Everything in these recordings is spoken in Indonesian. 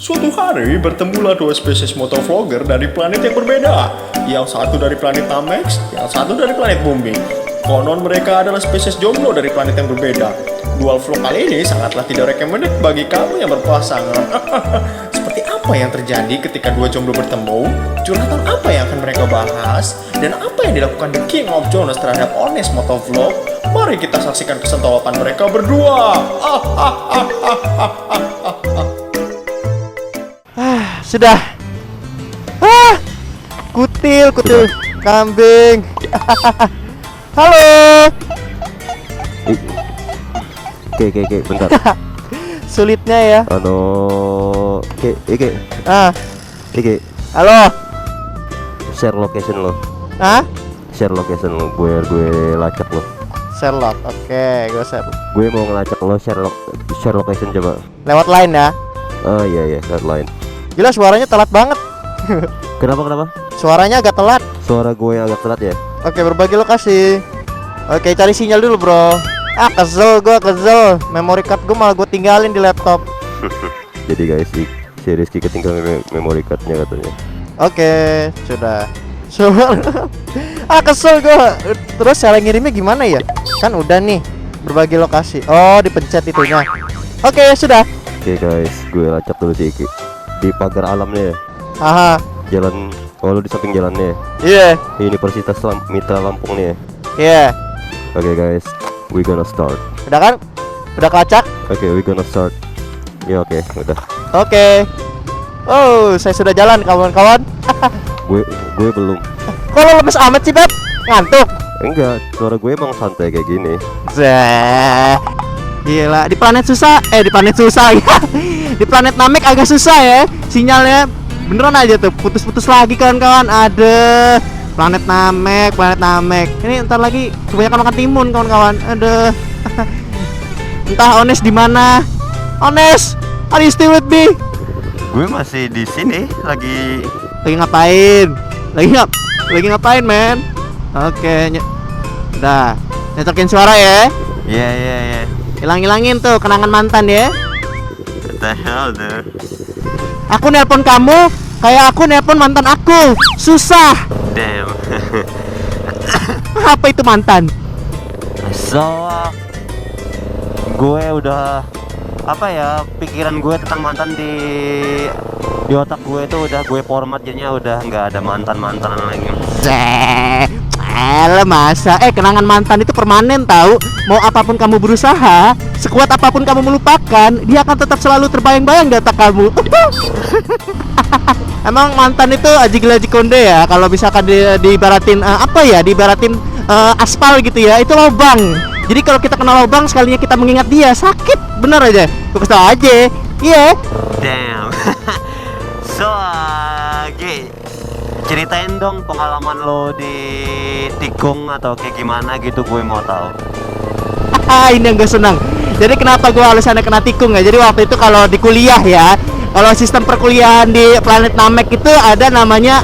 Suatu hari bertemulah dua spesies motovlogger dari planet yang berbeda. Yang satu dari planet Namex, yang satu dari planet Bumi. Konon mereka adalah spesies jomblo dari planet yang berbeda. Dual vlog kali ini sangatlah tidak recommended bagi kamu yang berpasangan. Seperti apa yang terjadi ketika dua jomblo bertemu? Curhatan apa yang akan mereka bahas? Dan apa yang dilakukan The King of Jonas terhadap Honest Motovlog? Mari kita saksikan kesentolopan mereka berdua. Sudah. Kutil kambing. Halo. Oke, bentar. Sulitnya ya. Halo. Oke. Halo. Share location lo. Share location lo. Gue lacak lo. Sherlock. Oke, gue share. Gue mau ngelacak lo share location coba. Lewat line ya. Oh iya, lewat line. Gila suaranya telat banget. Kenapa? Suaranya agak telat. Suara gue yang agak telat ya. Oke, berbagi lokasi. Oke, cari sinyal dulu, bro. Kesel. Memory card gue malah gue tinggalin di laptop. Jadi guys, si Rizky ketinggalan memory cardnya katanya. Oke, sudah. Kesel gue. Terus cara ngirimnya gimana ya? Kan udah nih, berbagi lokasi. Oh, dipencet itunya. Oke, sudah. Oke guys, gue lacak dulu si Iki di pagar alamnya ya. Jalan, lu di samping jalannya ya. Iya. Universitas Mitra Lampung nih ya. Iya. Oke guys, we gonna start. Udah kan? Udah kelacak? Oke, we gonna start. Ya oke, udah. Oke. Oh, saya sudah jalan kawan-kawan. gue belum. Kok lo lemes amat sih, Beb? Ngantuk? Enggak, suara gue emang santai kayak gini. Gila, di planet susah ya. Di planet Namek agak susah ya. Sinyalnya beneran aja tuh, putus-putus lagi kawan-kawan. Ada planet Namek. Ini ntar lagi kebanyakan makan timun kawan-kawan. Ada. Entah Honest di mana. Honest, are you still with me? Gue masih di sini lagi ngapain? Lagi ngapain, men? Oke, udah. Nyetokin suara ya. Iya. Hilangin tuh kenangan mantan ya. What the hell, dude? Aku nelpon kamu kayak aku nelpon mantan aku. Susah. Damn. Apa itu mantan? So, gue udah pikiran gue tentang mantan di otak gue itu udah gue format, jadinya udah nggak ada mantan lagi. Masa kenangan mantan itu permanen tahu. Mau apapun kamu berusaha, sekuat apapun kamu melupakan, dia akan tetap selalu terbayang-bayang di otak kamu. Emang mantan itu aji konde ya. Kalau misalkan diibaratin diibaratin aspal gitu ya, itu lubang. Jadi kalau kita kena lubang, sekalinya kita mengingat dia, sakit bener aja. Gue kasih tau aja. Iya. Damn. So, ceritain dong pengalaman lo di tikung atau kayak gimana gitu, gue mau tahu. Ini yang gue senang. Jadi kenapa gue alasannya kena tikung ya? Jadi waktu itu kalau di kuliah ya, kalau sistem perkuliahan di planet Namek itu ada namanya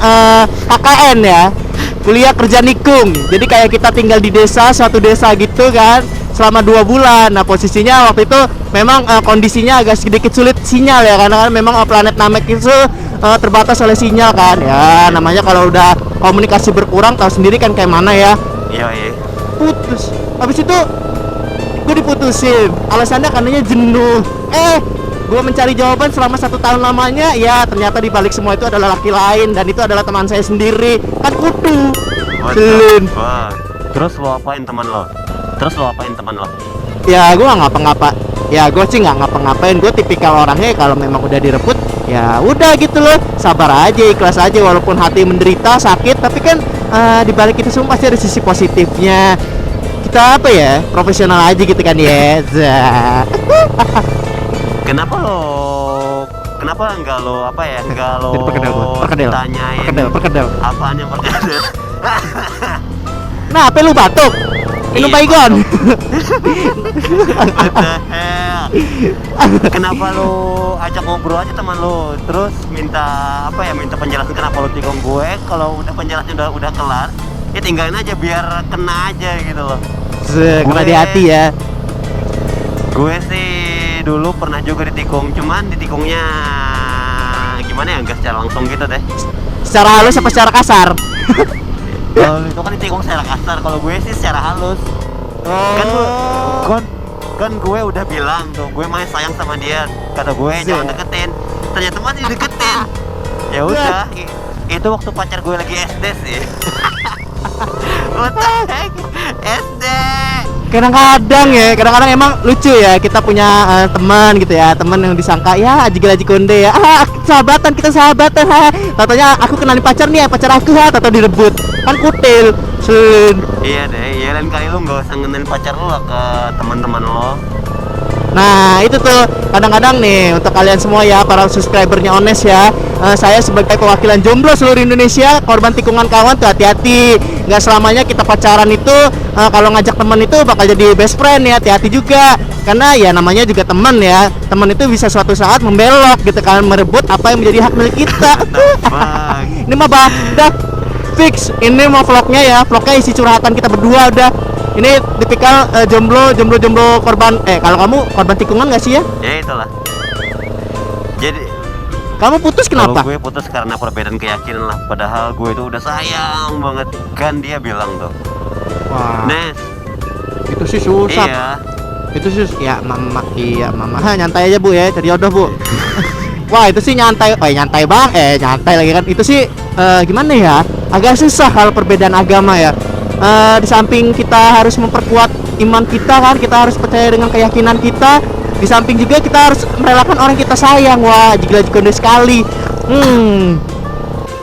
KKN ya, kuliah kerja nikung. Jadi kayak kita tinggal di suatu desa gitu kan, selama 2 bulan. Nah posisinya waktu itu memang kondisinya agak sedikit sulit sinyal ya, karena kan memang planet Namek itu terbatas oleh sinyal kan. Ya namanya kalau udah komunikasi berkurang, tahu sendiri kan kayak mana ya. Iya. Putus. Habis itu gue diputusin. Alasannya katanya jenuh. Gue mencari jawaban selama 1 tahun lamanya. Ya ternyata di balik semua itu adalah laki lain, dan itu adalah teman saya sendiri. Kan kutu. Terus lo apain teman lo? Ya gue nggak ngapa-ngapa. Ya gue sih nggak ngapa-ngapain. Gue tipikal orangnya kalau memang udah direbut, ya udah gitu loh. Sabar aja, ikhlas aja, walaupun hati menderita, sakit. Tapi kan di balik itu semua pasti ada sisi positifnya. Kita profesional aja gitu kan ya. Kenapa enggak lo tanyain perkedel. apaan yang perkedel? Nah, apa lu batuk? Minum baygon. What the hell? Kenapa lo ajak ngobrol aja teman lo, terus minta penjelasan kenapa lo tikung gue? Kalau udah penjelasan udah kelar, ya tinggalin aja biar kena aja gitu loh. Kena di hati ya. Gue sih dulu pernah juga ditikung, cuman ditikungnya gimana ya, nggak secara langsung gitu deh. Secara halus apa secara kasar? Kalau itu kan ditikung secara kasar, kalau gue sih secara halus. Kan gue udah bilang tuh, gue masih sayang sama dia, kata gue jangan deketin, ternyata masih deketin. Ya udah, itu waktu pacar gue lagi SD sih. What the heck? SD. Kadang-kadang emang lucu ya, kita punya teman gitu ya, teman yang disangka ya aji konde ya, sahabatan, kita sahabatan, tatanya aku kenalin pacar nih, pacar aku, tato direbut, kan kutil. Iya deh, iya, lain kali lu nggak usah ngenalin pacar lu lah ke teman-teman lo. Nah itu tuh kadang-kadang nih untuk kalian semua ya, para subscribernya Ones ya, saya sebagai perwakilan jomblo seluruh Indonesia, korban tikungan kawan tuh hati-hati. Nggak selamanya kita pacaran itu kalau ngajak teman itu bakal jadi best friend ya, hati-hati juga. Karena ya namanya juga teman ya, teman itu bisa suatu saat membelok gitu kan, merebut apa yang menjadi hak milik kita. Ini mah udah fix, ini mau vlognya isi curhatan kita berdua udah. Ini tipikal jomblo korban, kalau kamu korban tikungan nggak sih ya? Ya itulah. Jadi kamu putus kenapa? Kalau gue putus karena perbedaan keyakinan lah. Padahal gue itu udah sayang banget. Kan dia bilang tuh, Wah, Nes, itu sih susah. iya, Itu sih ya mama, nyantai aja bu ya, cari jodoh bu. Wah itu sih nyantai, nyantai bang, nyantai lagi kan. Itu sih gimana ya, agak susah kalau perbedaan agama ya. Di samping kita harus memperkuat iman kita kan, kita harus percaya dengan keyakinan kita. Di samping juga kita harus merelakan orang kita sayang. Wah, konde sekali.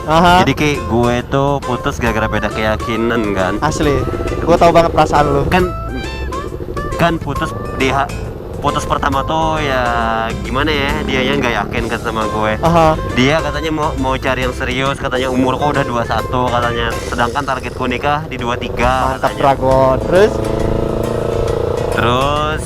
Jadi kayak gue tuh putus gara-gara beda keyakinan kan. Asli, gue tahu banget perasaan lu. Kan putus pertama tuh ya gimana ya, dianya nggak yakin kan sama gue. Dia katanya mau cari yang serius, katanya umurku udah 21 katanya, sedangkan targetku nikah di 23. Mantap katanya. Dragon. Terus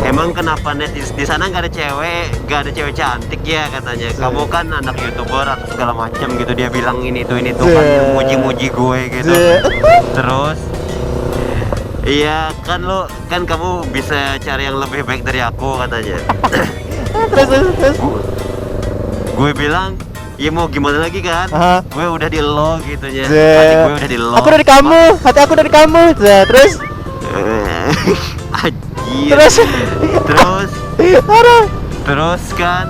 emang kenapa Nes di sana nggak ada cewek cantik ya katanya. Kamu kan anak YouTuber atau segala macam gitu, dia bilang ini tuh kan muji-muji gue gitu. Terus iya kan kamu bisa cari yang lebih baik dari aku katanya. Terus. Gue bilang ya mau gimana lagi kan. Gue udah di lo gitunya. Hati gue udah di lo. Aku dari kamu, hati aku dari kamu. Terus. Anjir. Terus kan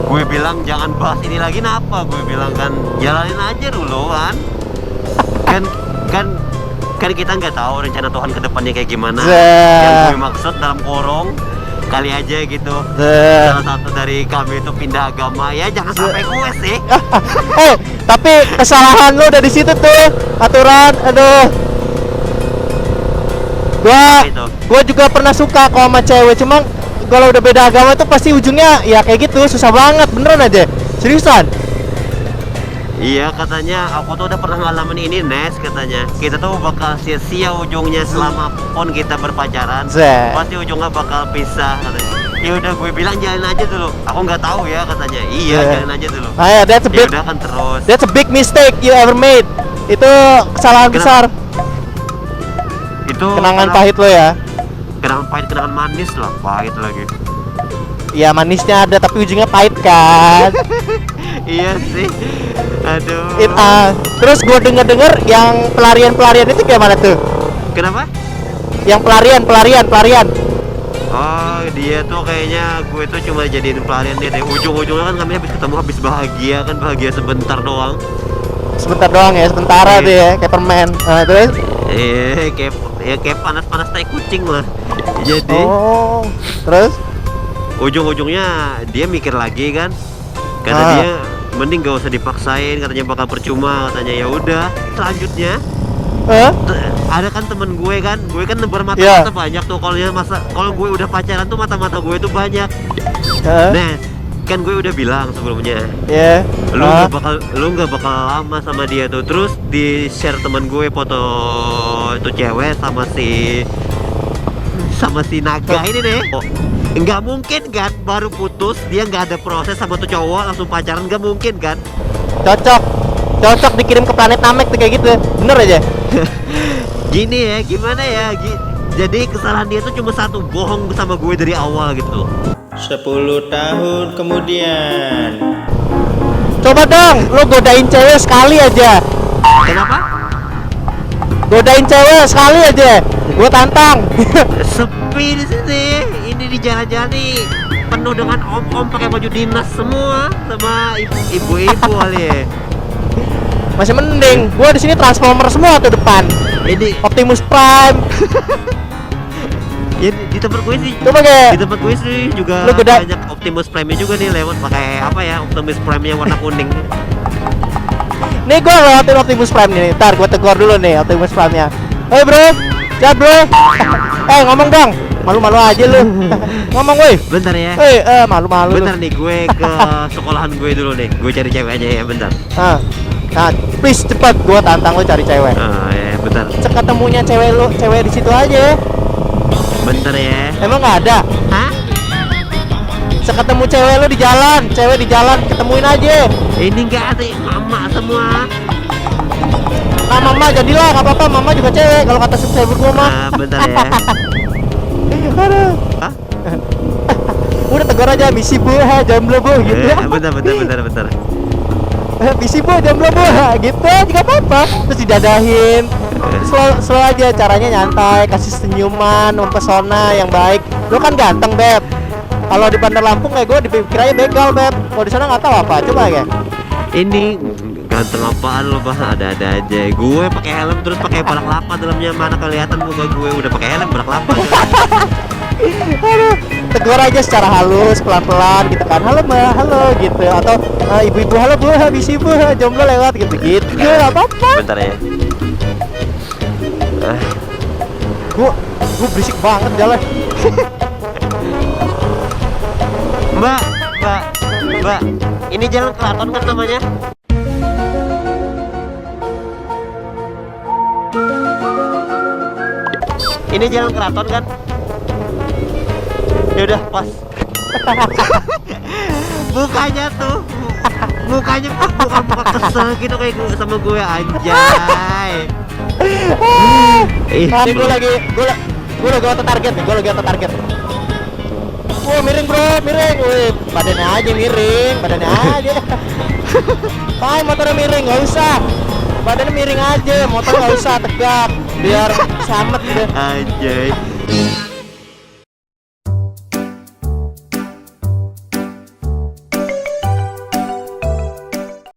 gue bilang jangan bahas ini lagi, kenapa? Gue bilang kan jalanin aja dulu kan kita nggak tahu rencana Tuhan ke depannya kayak gimana. Yang gue maksud dalam kurung kali aja gitu, salah satu dari kami itu pindah agama, ya jangan sampai gue sih. Tapi kesalahan lu udah di situ tuh, aturan. Aduh, gua juga pernah suka kok sama cewek, cuma kalau udah beda agama itu pasti ujungnya ya kayak gitu, susah banget beneran aja, seriusan. Iya katanya, aku tuh udah pernah ngalamin ini Nes, katanya kita tuh bakal sia-sia ujungnya selama pun kita berpacaran. Pasti ujungnya bakal pisah katanya. Ya udah gue bilang jalan aja dulu. Aku nggak tahu ya katanya. Iya jalan aja dulu. Udah kan terus. That's a big mistake you ever made. Itu kesalahan besar. Itu kenangan pahit lo ya. Kenangan pahit, kenangan manis lah, pahit lagi. Iya manisnya ada tapi ujungnya pahit kan. Iya sih. Aduh. Terus gue denger yang pelarian itu gimana tuh? Kenapa? Yang pelarian. Oh dia tuh kayaknya gue tuh cuma jadiin pelarian dia deh. Ujung-ujungnya kan kami habis ketemu, habis bahagia kan, bahagia sebentar doang. Sementara tuh ya, kayak permen. Terus? Kayak panas-panas tai kucing lah. Jadi terus? Ujung-ujungnya dia mikir lagi kan, kata dia mending gak usah dipaksain, katanya bakal percuma, katanya. Ya udah selanjutnya ada kan temen gue kan bermata-mata banyak tuh. Kalau gue udah pacaran tuh mata-mata gue tuh banyak. Nah kan gue udah bilang sebelumnya, lu nggak bakal lama sama dia tuh. Terus di share teman gue foto itu cewek sama si naga ini deh. Nggak mungkin kan, baru putus dia nggak ada proses sama tuh cowok langsung pacaran, nggak mungkin kan. Cocok dikirim ke planet Namek tuh kayak gitu, bener aja. Gini ya, gimana ya, jadi kesalahan dia tuh cuma satu, bohong sama gue dari awal gitu. 10 tahun kemudian. Coba dong, lo godain cewek sekali aja. Kenapa? Godain cewek sekali aja. Gue tantang. Sepi di sini. Ini di jalan-jalan nih penuh dengan om-om pakai baju dinas semua sama ibu-ibu kali ya. Masih mending. Gue di sini Transformer semua tuh depan. Ini Optimus Prime. ya, di tempat gue sih. Coba Di kayak tempat gue sih juga Lu goda- banyak Optimus Prime-nya juga nih lewat pakai apa ya? Optimus Prime-nya warna kuning. nih gue lewatin Optimus Prime nih. Ntar gue tegur dulu nih Optimus Prime-nya. Hei bro, siap bro. Ngomong dong. Malu-malu aja lu. Ngomong woi. Bentar ya. Malu-malu lu. Bentar nih gue ke sekolahan gue dulu nih. Gue cari cewek aja ya bentar. Nah, please cepat gue tantang lu cari cewek. Ya bentar. Ketemunya cewek di situ aja. Bentar ya. Emang nggak ada? Hah? Seketemu cewek lu di jalan, cewek di jalan ketemuin aja. Ini enggak ada mama semua. Nah mama jadilah, nggak apa-apa, mama juga cewek kalau kata subscriber gua mah. Bentar ya. Aduh. Hah? Udah tegur aja, misi bu, jomblo bu, gitu. Bentar. Misi bu, jomblo bu, gitu, juga apa-apa. Terus didadahin. Slow aja, caranya nyantai, kasih senyuman, mempesona yang baik. Lu kan ganteng beb. Kalau di Bandar Lampung kayak gue dipikir aja begal beb. Kalau di sana nggak tahu apa, coba ya. Ini ganteng apaan lo bah? Ada-ada aja. Gue pakai helm terus pakai balak lapa dalamnya, mana kelihatan muka gue udah pakai helm balak lapa. Aduh, tegur aja secara halus, pelan-pelan gitu kan. Halo mbak, halo gitu. Atau ibu-ibu, halo bu, habis ibu, jomblo lewat gitu-gitu. Gak apa-apa. Bentar ya. Gue berisik banget jalan. Mbak, ini jalan Keraton kan namanya? Ini jalan Keraton kan? Ya udah pas. Mukanya tuh, mukanya bukan muka kesel gitu kayak gue sama gue anjay. Ini gue lagi auto target nih, gue lagi auto target. Oh miring bro, miring. Wih, badannya aja miring, badannya aja. Motornya miring, nggak usah. Badannya miring aja, motor nggak usah tegak, biar selamat gitu. Anjay.